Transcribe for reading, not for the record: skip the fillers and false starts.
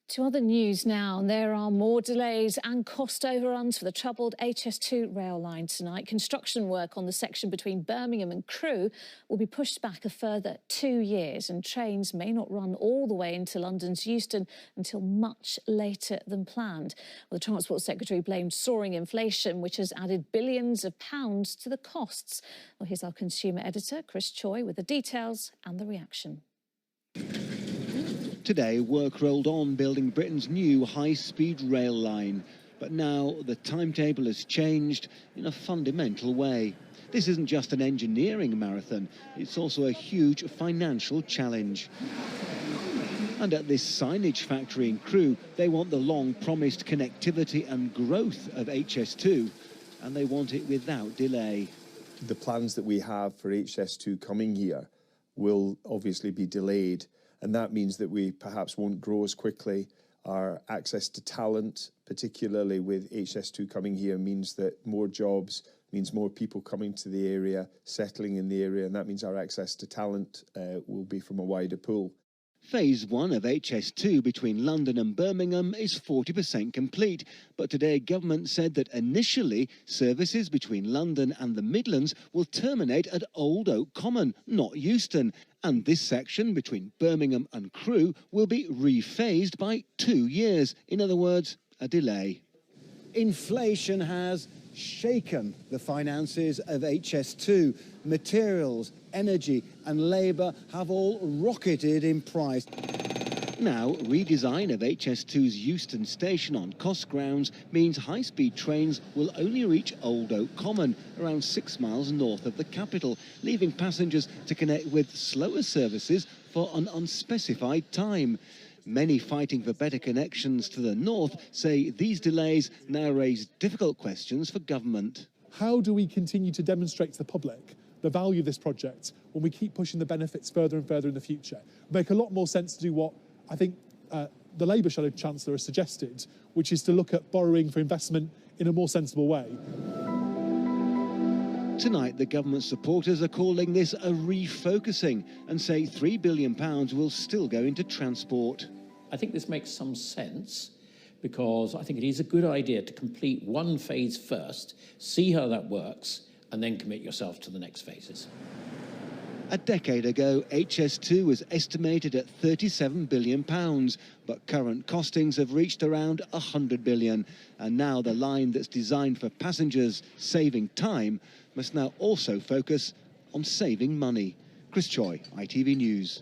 To other news now, there are more delays and cost overruns for the troubled HS2 rail line tonight. Construction work on the section between Birmingham and Crewe will be pushed back a further 2 years, and trains may not run all the way into London's Euston until much later than planned. Well, the Transport Secretary blamed soaring inflation, which has added billions of pounds to the costs. Well, here's our consumer editor, Chris Choi, with the details and the reaction. Today, work rolled on building Britain's new high-speed rail line. But now the timetable has changed in a fundamental way. This isn't just an engineering marathon, it's also a huge financial challenge. And at this signage factory in Crewe, they want the long-promised connectivity and growth of HS2, and they want it without delay. The plans that we have for HS2 coming here will obviously be delayed, and that means that we perhaps won't grow as quickly. Our access to talent, particularly with HS2 coming here, means that more jobs, means more people coming to the area, settling in the area, and that means our access to talent will be from a wider pool. Phase 1 of HS2 between London and Birmingham is 40% complete, but today government said that initially services between London and the Midlands will terminate at Old Oak Common, not Euston, and this section between Birmingham and Crewe will be rephased by 2 years, in other words, a delay. Inflation has shaken the finances of HS2. Materials, energy and labour have all rocketed in price. Now, redesign of HS2's Euston station on cost grounds means high-speed trains will only reach Old Oak Common, around 6 miles north of the capital, leaving passengers to connect with slower services for an unspecified time. Many fighting for better connections to the north say these delays now raise difficult questions for government. How do we continue to demonstrate to the public the value of this project when we keep pushing the benefits further and further in the future? It would make a lot more sense to do what I think the Labour Shadow Chancellor has suggested, which is to look at borrowing for investment in a more sensible way. Tonight, the government supporters are calling this a refocusing and say £3 billion will still go into transport. I think this makes some sense because I think it is a good idea to complete one phase first, see how that works, and then commit yourself to the next phases. A decade ago, HS2 was estimated at £37 billion, but current costings have reached around £100 billion. And now the line that's designed for passengers saving time must now also focus on saving money. Chris Choi, ITV News.